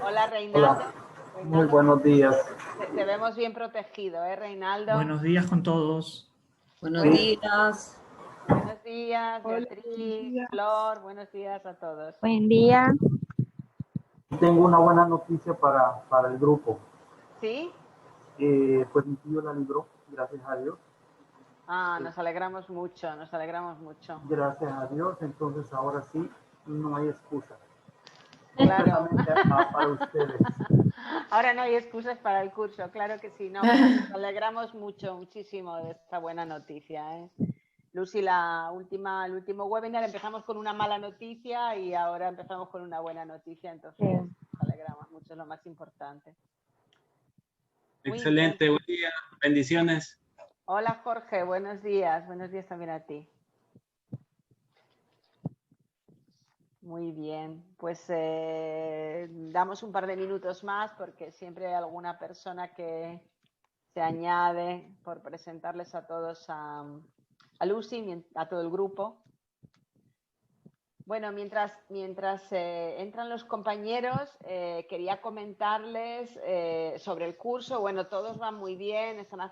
Hola, Reinaldo. Hola, muy Reinaldo, buenos días. te vemos bien protegido, ¿eh, Reinaldo? Buenos días con todos. Buenos Buenos, Sí, días. buenos días, Hola, buenos Beatriz, días. Flor, buenos días a todos. Buen día. tengo una buena noticia para el grupo. ¿Sí? Pues mi tío la libró, gracias a Dios. Ah, nos alegramos mucho, nos alegramos mucho. Gracias a Dios, entonces ahora sí, no hay excusa. Claro. Completamente para ustedes. Ahora no hay excusas para el curso, claro que sí, no, pero nos alegramos mucho, muchísimo de esta buena noticia, ¿eh? Lucy, el último webinar empezamos con una mala noticia y ahora empezamos con una buena noticia, entonces nos alegramos mucho, es lo más importante. Muy Excelente, bien. buen día, bendiciones. Hola Jorge, buenos días también a ti. Muy bien, pues damos un par de minutos más porque siempre hay alguna persona que se añade por presentarles a todos a Lucy, a todo el grupo. Bueno, mientras entran los compañeros, quería comentarles sobre el curso. Bueno, todos van muy bien, están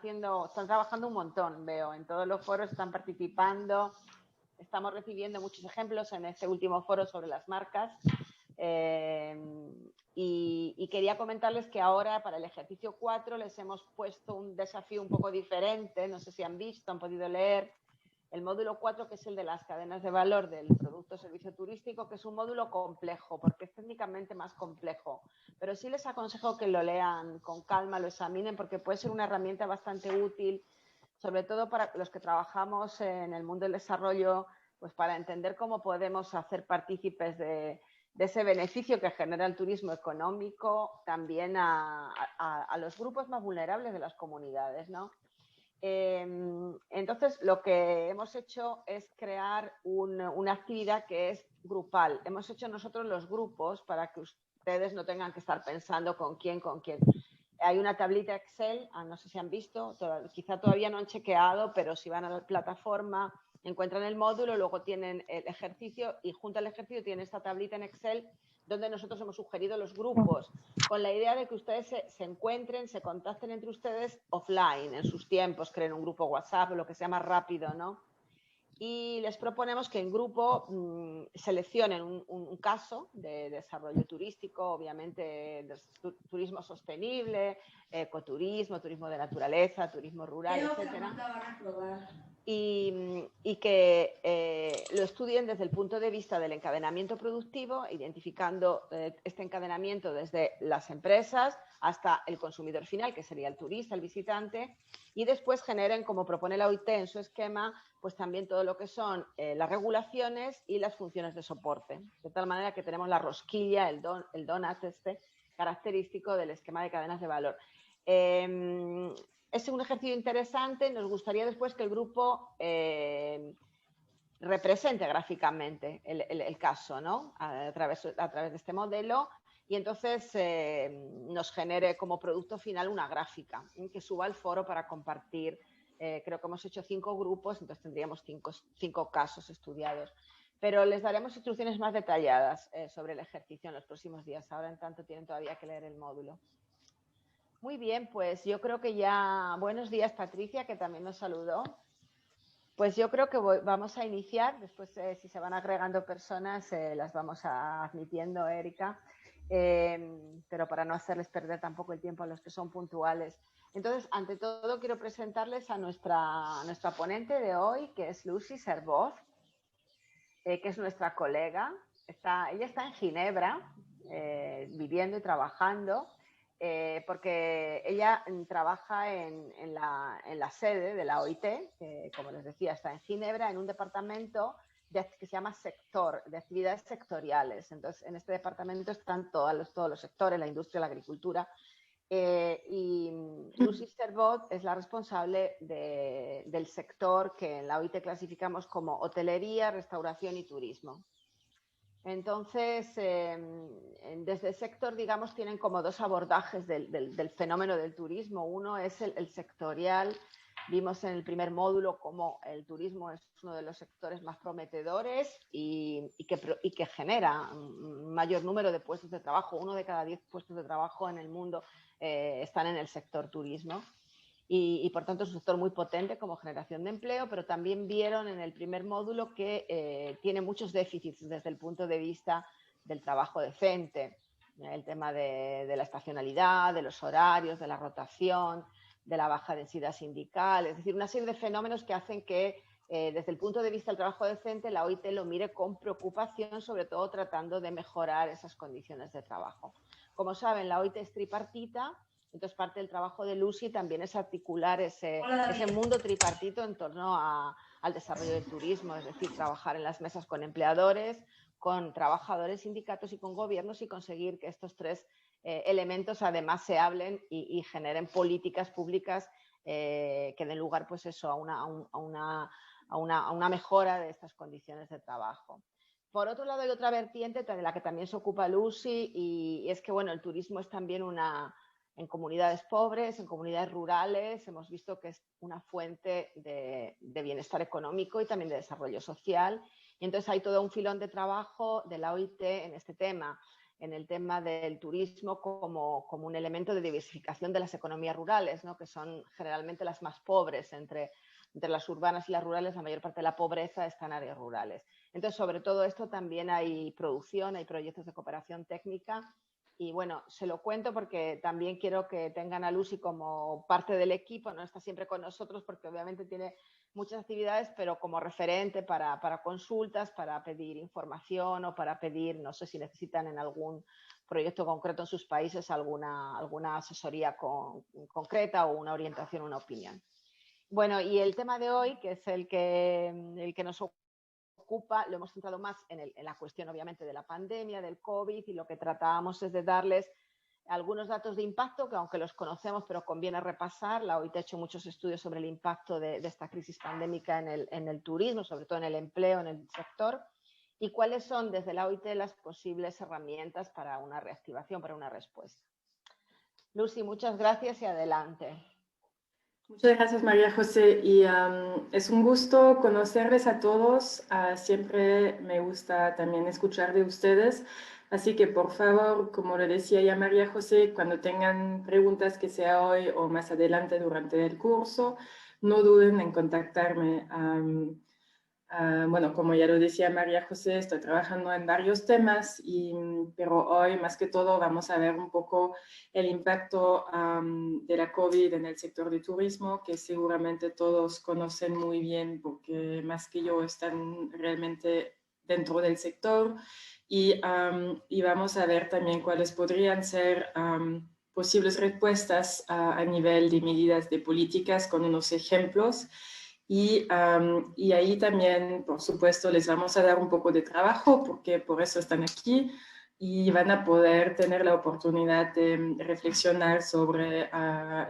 trabajando un montón, veo, en todos los foros están participando. Estamos recibiendo muchos ejemplos en este último foro sobre las marcas. Y quería comentarles que ahora para el ejercicio 4 les hemos puesto un desafío un poco diferente. No sé si han visto, han podido leer. El módulo 4, que es el de las cadenas de valor del producto o servicio turístico, que es un módulo complejo, porque es técnicamente más complejo. Pero sí les aconsejo que lo lean con calma, lo examinen, porque puede ser una herramienta bastante útil, sobre todo para los que trabajamos en el mundo del desarrollo, pues para entender cómo podemos hacer partícipes de ese beneficio que genera el turismo económico también a los grupos más vulnerables de las comunidades, ¿no? Entonces, lo que hemos hecho es crear una actividad que es grupal. Hemos hecho nosotros los grupos para que ustedes no tengan que estar pensando con quién. Hay una tablita Excel, no sé si han visto, quizá todavía no han chequeado, pero si van a la plataforma encuentran el módulo, luego tienen el ejercicio y junto al ejercicio tienen esta tablita en Excel donde nosotros hemos sugerido los grupos con la idea de que ustedes se encuentren, se contacten entre ustedes offline, en sus tiempos, creen un grupo WhatsApp o lo que sea más rápido, ¿no? Y les proponemos que en grupo seleccionen un caso de desarrollo turístico, obviamente de turismo sostenible, ecoturismo, turismo de naturaleza, turismo rural, etcétera. Y que lo estudien desde el punto de vista del encadenamiento productivo, identificando este encadenamiento desde las empresas hasta el consumidor final, que sería el turista, el visitante, y después generen, como propone la OIT en su esquema, pues también todo lo que son las regulaciones y las funciones de soporte. De tal manera que tenemos la rosquilla, el donut característico del esquema de cadenas de valor. Es un ejercicio interesante. Nos gustaría después que el grupo represente gráficamente el caso, ¿no? A través de este modelo y entonces nos genere como producto final una gráfica que suba al foro para compartir. Creo que hemos hecho 5 grupos, entonces tendríamos 5 casos estudiados. Pero les daremos instrucciones más detalladas sobre el ejercicio en los próximos días. Ahora, en tanto, tienen todavía que leer el módulo. Muy bien, pues yo creo que ya... Buenos días, Patricia, que también nos saludó. Pues yo creo que vamos a iniciar. Después, si se van agregando personas, las vamos admitiendo, Erika. Pero para no hacerles perder tampoco el tiempo a los que son puntuales. Entonces, ante todo, quiero presentarles a nuestra ponente de hoy, que es Lucy Servoz, que es nuestra colega. Ella está en Ginebra, viviendo y trabajando, porque ella trabaja en la sede de la OIT, que, como les decía, está en Ginebra, en un departamento que se llama sector, de actividades sectoriales. Entonces, en este departamento están todos los sectores, la industria, la agricultura, y Lucy Servoz es la responsable del sector que en la OIT clasificamos como hotelería, restauración y turismo. Entonces, desde el sector, digamos, tienen como 2 abordajes del fenómeno del turismo. Uno es el sectorial, Vimos en el primer módulo cómo el turismo es uno de los sectores más prometedores y que genera un mayor número de puestos de trabajo. 1 de cada 10 puestos de trabajo en el mundo están en el sector turismo. Y por tanto es un sector muy potente como generación de empleo, pero también vieron en el primer módulo que tiene muchos déficits desde el punto de vista del trabajo decente, el tema de la estacionalidad, de los horarios, de la rotación, de la baja densidad sindical, es decir, una serie de fenómenos que hacen que desde el punto de vista del trabajo decente la OIT lo mire con preocupación, sobre todo tratando de mejorar esas condiciones de trabajo. Como saben, la OIT es tripartita. Entonces, parte del trabajo de Lucy también es articular ese mundo tripartito en torno al desarrollo del turismo, es decir, trabajar en las mesas con empleadores, con trabajadores, sindicatos y con gobiernos y conseguir que estos tres elementos además se hablen y generen políticas públicas que den lugar pues eso, a una mejora de estas condiciones de trabajo. Por otro lado, hay otra vertiente de la que también se ocupa Lucy y es que bueno, el turismo es también en comunidades pobres, en comunidades rurales, hemos visto que es una fuente de bienestar económico y también de desarrollo social. Y entonces hay todo un filón de trabajo de la OIT en este tema, en el tema del turismo como un elemento de diversificación de las economías rurales, ¿no? Que son generalmente las más pobres entre las urbanas y las rurales. La mayor parte de la pobreza está en áreas rurales. Entonces, sobre todo esto también hay producción, hay proyectos de cooperación técnica. Y bueno, se lo cuento porque también quiero que tengan a Lucy como parte del equipo, no está siempre con nosotros porque obviamente tiene muchas actividades, pero como referente para consultas, para pedir información o para pedir, no sé si necesitan en algún proyecto concreto en sus países alguna asesoría concreta o una orientación, una opinión. Bueno, y el tema de hoy, que es el que nos ocupa, lo hemos centrado más en la cuestión obviamente de la pandemia, del COVID, y lo que tratábamos es de darles algunos datos de impacto que aunque los conocemos pero conviene repasar. La OIT ha hecho muchos estudios sobre el impacto de esta crisis pandémica en el turismo, sobre todo en el empleo, en el sector, y cuáles son desde la OIT las posibles herramientas para una reactivación, para una respuesta. Lucy, muchas gracias y adelante. Muchas gracias, María José, y es un gusto conocerles a todos. Siempre me gusta también escuchar de ustedes, así que por favor, como le decía ya María José, cuando tengan preguntas, que sea hoy o más adelante durante el curso, no duden en contactarme. Bueno, como ya lo decía María José, estoy trabajando en varios temas, pero hoy más que todo vamos a ver un poco el impacto de la COVID en el sector de turismo, que seguramente todos conocen muy bien porque más que yo están realmente dentro del sector, y vamos a ver también cuáles podrían ser posibles respuestas a nivel de medidas de políticas con unos ejemplos. Y ahí también, por supuesto, les vamos a dar un poco de trabajo porque por eso están aquí y van a poder tener la oportunidad de reflexionar sobre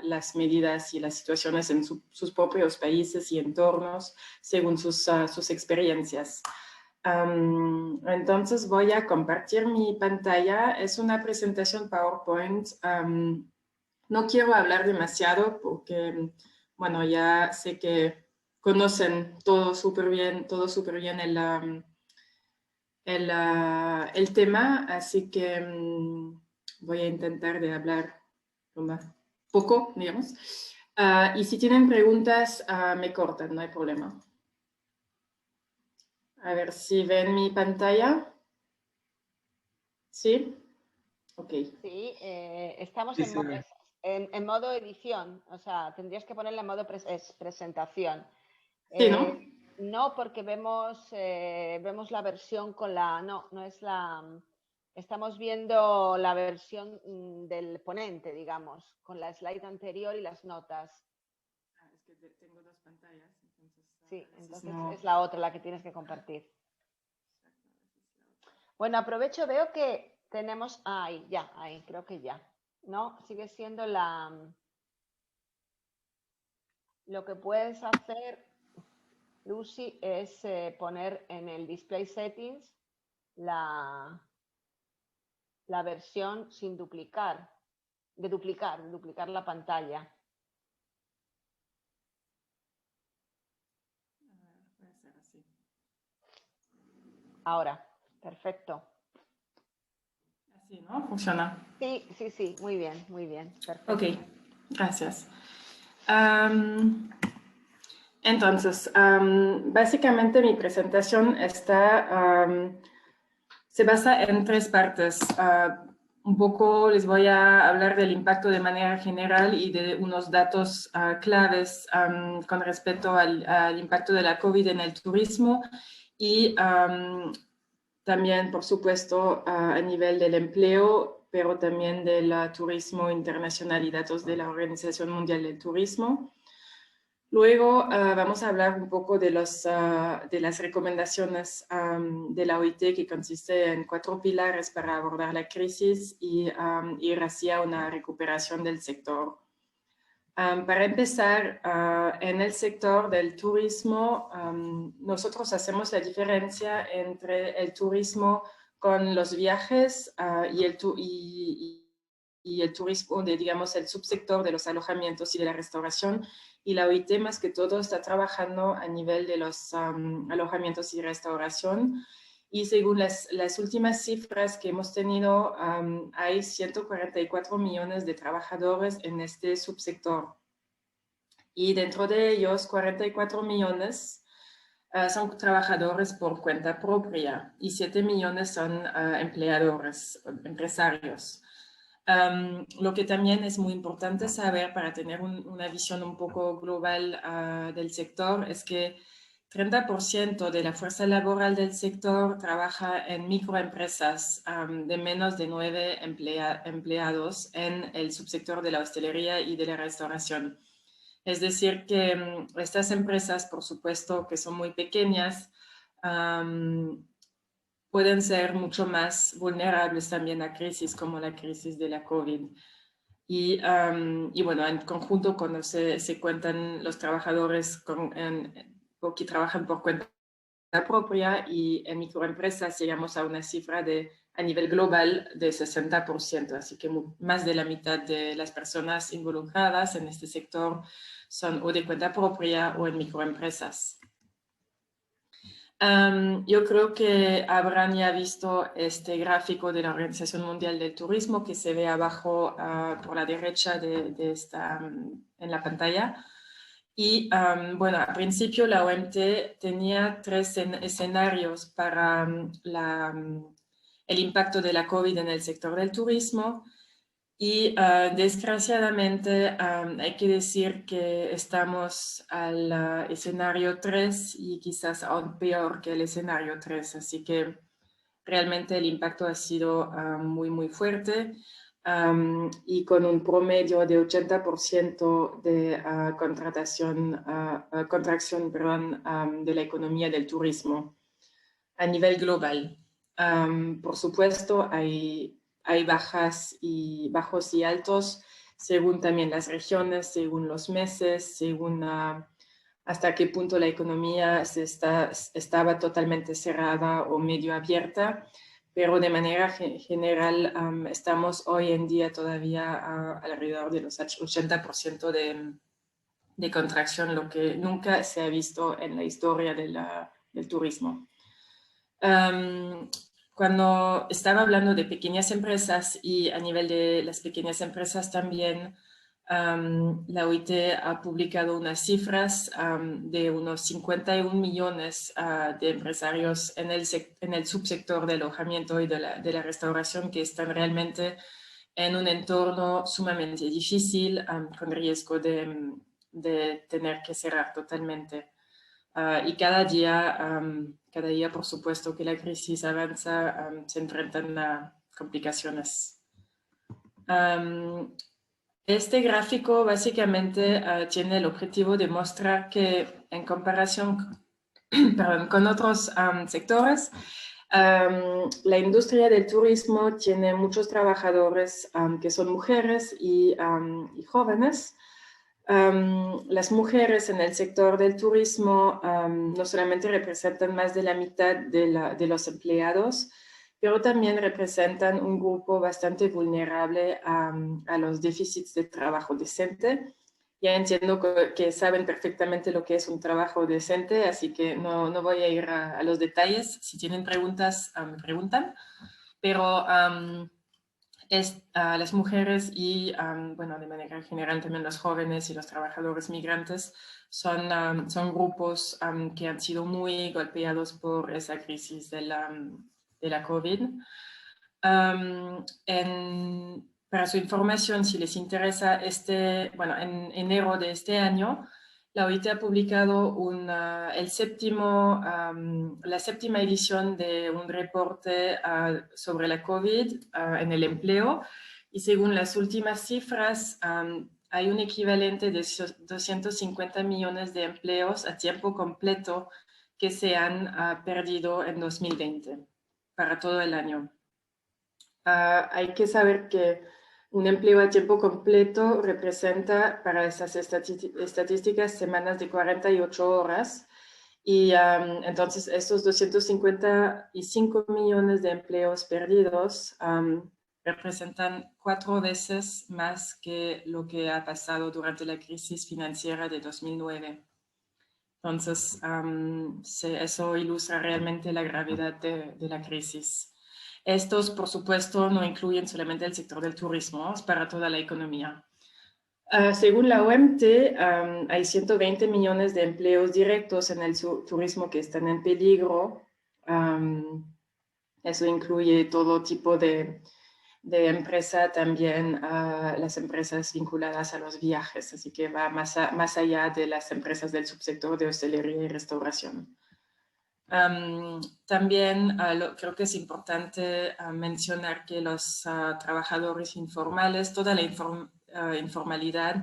las medidas y las situaciones en sus propios países y entornos según sus experiencias. Entonces voy a compartir mi pantalla. Es una presentación PowerPoint. No quiero hablar demasiado porque, bueno, ya sé que conocen todo súper bien el tema, así que voy a intentar de hablar más poco, digamos. Y si tienen preguntas, me cortan, no hay problema. A ver si ven mi pantalla. ¿Sí? Ok. Sí, estamos en modo edición, o sea, tendrías que ponerle en modo presentación. Sí, ¿no? No, porque vemos la versión con la... No es la... Estamos viendo la versión del ponente, digamos, con la slide anterior y las notas. Es que tengo dos pantallas, entonces... Sí, entonces no... es la otra la que tienes que compartir. Bueno, aprovecho, veo que tenemos... Ahí, ya, ahí, creo que ya. ¿No? Sigue siendo lo que puedes hacer, Lucy, es poner en el Display Settings la versión sin duplicar, de duplicar la pantalla. Ahora, perfecto. Así, ¿no? ¿Funciona? Sí, sí, sí, muy bien, perfecto. Ok, gracias. Entonces, básicamente mi presentación se basa en tres partes. Un poco les voy a hablar del impacto de manera general y de unos datos claves con respecto al impacto de la COVID en el turismo y también, por supuesto, a nivel del empleo, pero también del turismo internacional y datos de la Organización Mundial del Turismo. Luego vamos a hablar un poco de las recomendaciones de la OIT, que consiste en 4 pilares para abordar la crisis y ir hacia una recuperación del sector. Para empezar, en el sector del turismo, nosotros hacemos la diferencia entre el turismo con los viajes y el turismo, digamos, el subsector de los alojamientos y de la restauración. Y la OIT, más que todo, está trabajando a nivel de los alojamientos y restauración. Y según las últimas cifras que hemos tenido, hay 144 millones de trabajadores en este subsector. Y dentro de ellos, 44 millones son trabajadores por cuenta propia y 7 millones son empleadores, empresarios. Lo que también es muy importante saber para tener una visión un poco global del sector es que 30% de la fuerza laboral del sector trabaja en microempresas de menos de 9 empleados en el subsector de la hostelería y de la restauración. Es decir, que estas empresas, por supuesto, que son muy pequeñas, pueden ser mucho más vulnerables también a crisis como la crisis de la COVID. Y bueno, en conjunto, cuando se cuentan los trabajadores que trabajan por cuenta propia y en microempresas, llegamos a una cifra a nivel global de 60%. Así que más de la mitad de las personas involucradas en este sector son o de cuenta propia o en microempresas. Yo creo que habrán ya visto este gráfico de la Organización Mundial del Turismo que se ve abajo por la derecha en la pantalla. Y bueno, al principio la OMT tenía 3 escenarios para el impacto de la COVID en el sector del turismo. Y desgraciadamente hay que decir que estamos al escenario 3 y quizás aún peor que el escenario 3. Así que realmente el impacto ha sido muy, muy fuerte y con un promedio de 80% de contracción de la economía del turismo a nivel global. Por supuesto, hay bajos y altos, según también las regiones, según los meses, según hasta qué punto la economía estaba totalmente cerrada o medio abierta, pero de manera general estamos hoy en día todavía alrededor de los 80% de contracción, lo que nunca se ha visto en la historia del turismo. Cuando estaba hablando de pequeñas empresas y a nivel de las pequeñas empresas también, la OIT ha publicado unas cifras de unos 51 millones de empresarios en el subsector del alojamiento y de la restauración que están realmente en un entorno sumamente difícil, con riesgo de tener que cerrar totalmente. Y cada día, por supuesto, que la crisis avanza, se enfrentan a complicaciones. Este gráfico básicamente tiene el objetivo de mostrar que en comparación con otros sectores, la industria del turismo tiene muchos trabajadores que son mujeres y jóvenes. Las mujeres en el sector del turismo no solamente representan más de la mitad de los empleados, pero también representan un grupo bastante vulnerable a los déficits de trabajo decente ya entiendo que saben perfectamente lo que es un trabajo decente, así que no voy a ir a los detalles. Si tienen preguntas, me preguntan. Pero las mujeres y, bueno, de manera general también los jóvenes y los trabajadores migrantes son grupos que han sido muy golpeados por esa crisis de la COVID. Para su información, si les interesa, en enero de este año, la OIT ha publicado la séptima edición de un reporte sobre la COVID en el empleo, y según las últimas cifras, hay un equivalente de 250 millones de empleos a tiempo completo que se han perdido en 2020 para todo el año. Hay que saber que un empleo a tiempo completo representa para esas estadísticas semanas de 48 horas, y entonces estos 255 millones de empleos perdidos representan 4 veces más que lo que ha pasado durante la crisis financiera de 2009. Entonces, eso ilustra realmente la gravedad de la crisis. Estos, por supuesto, no incluyen solamente el sector del turismo, es para toda la economía. Según la OMT, hay 120 millones de empleos directos en el turismo que están en peligro. Eso incluye todo tipo de empresa, también las empresas vinculadas a los viajes, así que va más allá de las empresas del subsector de hostelería y restauración. También creo que es importante mencionar que los trabajadores informales, toda la informalidad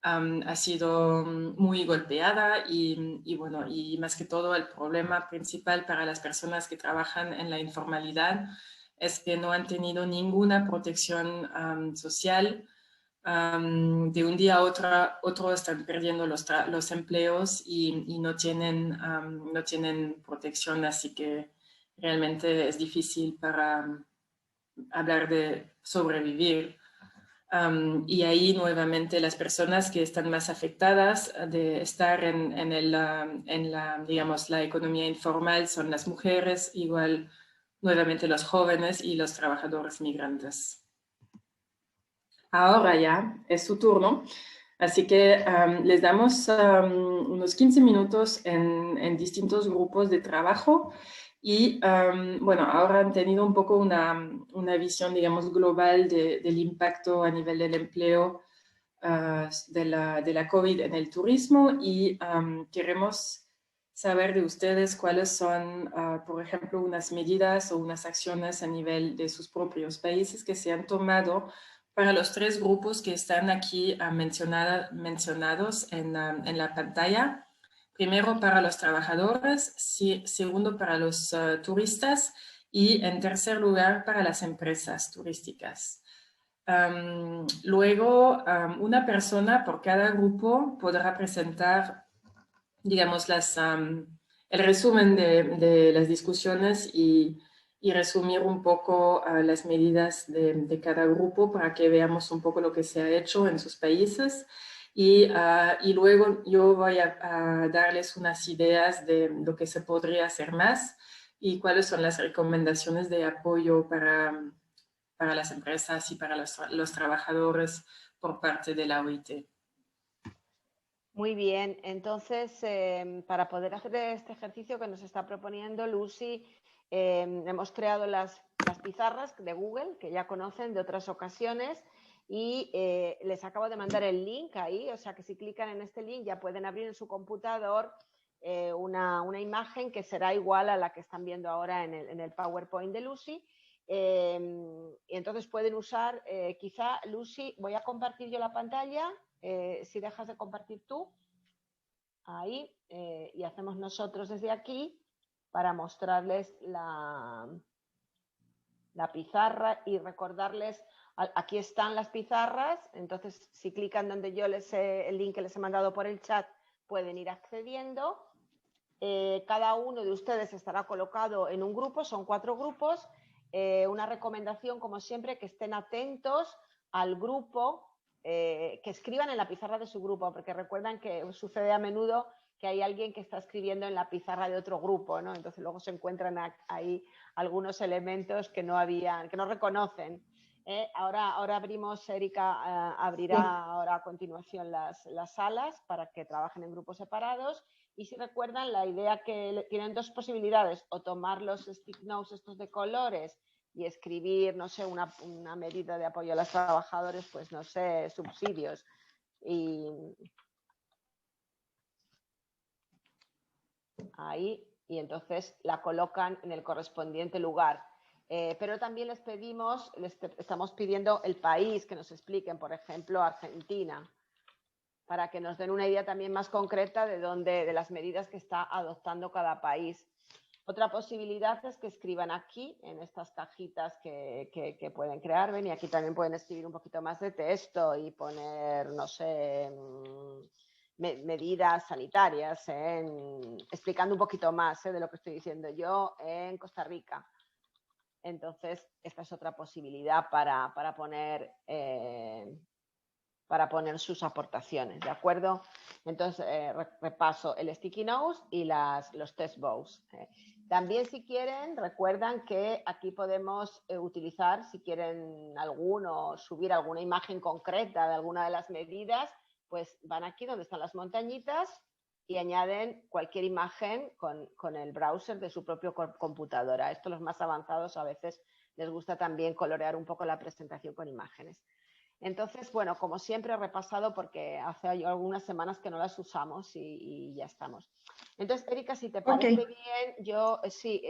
ha sido muy golpeada, y bueno, y más que todo el problema principal para las personas que trabajan en la informalidad es que no han tenido ninguna protección social. De un día a otro están perdiendo los empleos y no tienen protección, así que realmente es difícil para hablar de sobrevivir. Y ahí nuevamente las personas que están más afectadas de estar digamos, la economía informal son las mujeres, igual nuevamente los jóvenes y los trabajadores migrantes. Ahora ya es su turno, así que les damos unos 15 minutos en distintos grupos de trabajo, y bueno, ahora han tenido un poco una visión, digamos, global del impacto a nivel del empleo de la COVID en el turismo, y queremos saber de ustedes cuáles son, por ejemplo, unas medidas o unas acciones a nivel de sus propios países que se han tomado para los 3 grupos que están aquí mencionados en la pantalla. Primero para los trabajadores, segundo para los turistas, y en tercer lugar para las empresas turísticas. Luego, una persona por cada grupo podrá presentar, digamos, el resumen de las discusiones y resumir un poco las medidas de cada grupo para que veamos un poco lo que se ha hecho en sus países. Y luego yo voy a darles unas ideas de lo que se podría hacer más y cuáles son las recomendaciones de apoyo para las empresas y para los trabajadores por parte de la OIT. Muy bien, entonces para poder hacer este ejercicio que nos está proponiendo Lucy, hemos creado las pizarras de Google que ya conocen de otras ocasiones, y les acabo de mandar el link ahí, o sea que si clican en este link ya pueden abrir en su computador una imagen que será igual a la que están viendo ahora en el PowerPoint de Lucy. Y entonces pueden usar, quizá Lucy, voy a compartir yo la pantalla, si dejas de compartir tú, ahí, y hacemos nosotros desde aquí para mostrarles la pizarra y recordarles, aquí están las pizarras, entonces si clican donde el link que les he mandado por el chat, pueden ir accediendo. Cada uno de ustedes estará colocado en un grupo, son 4 grupos. Una recomendación, como siempre, que estén atentos al grupo que escriban en la pizarra de su grupo, porque recuerdan que sucede a menudo que hay alguien que está escribiendo en la pizarra de otro grupo, ¿no? Entonces luego se encuentran ahí algunos elementos que no reconocen. Ahora abrimos, Erika abrirá ahora a continuación las salas para que trabajen en grupos separados. Y si recuerdan, la idea que tienen dos posibilidades, o tomar los stick notes estos de colores y escribir, no sé, una medida de apoyo a los trabajadores, pues no sé, subsidios. Y ahí, y entonces la colocan en el correspondiente lugar. Pero también les estamos pidiendo el país, que nos expliquen, por ejemplo, Argentina, para que nos den una idea también más concreta de las medidas que está adoptando cada país. Otra posibilidad es que escriban aquí, en estas cajitas que pueden crear. Ven, y aquí también pueden escribir un poquito más de texto y poner, no sé, medidas sanitarias, explicando un poquito más de lo que estoy diciendo yo en Costa Rica. Entonces, esta es otra posibilidad para poner sus aportaciones, ¿de acuerdo? Entonces, repaso el Sticky Notes y los Test Bows. También, si quieren, recuerdan que aquí podemos utilizar, si quieren subir alguna imagen concreta de alguna de las medidas, pues van aquí donde están las montañitas y añaden cualquier imagen con el browser de su propia computadora. Esto, los más avanzados, a veces les gusta también colorear un poco la presentación con imágenes. Entonces, bueno, como siempre he repasado porque hace algunas semanas que no las usamos y ya estamos. Entonces, Erika, si te parece bien, yo sí,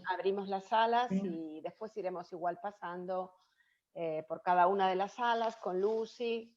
abrimos las salas y después iremos igual pasando por cada una de las salas con Lucy.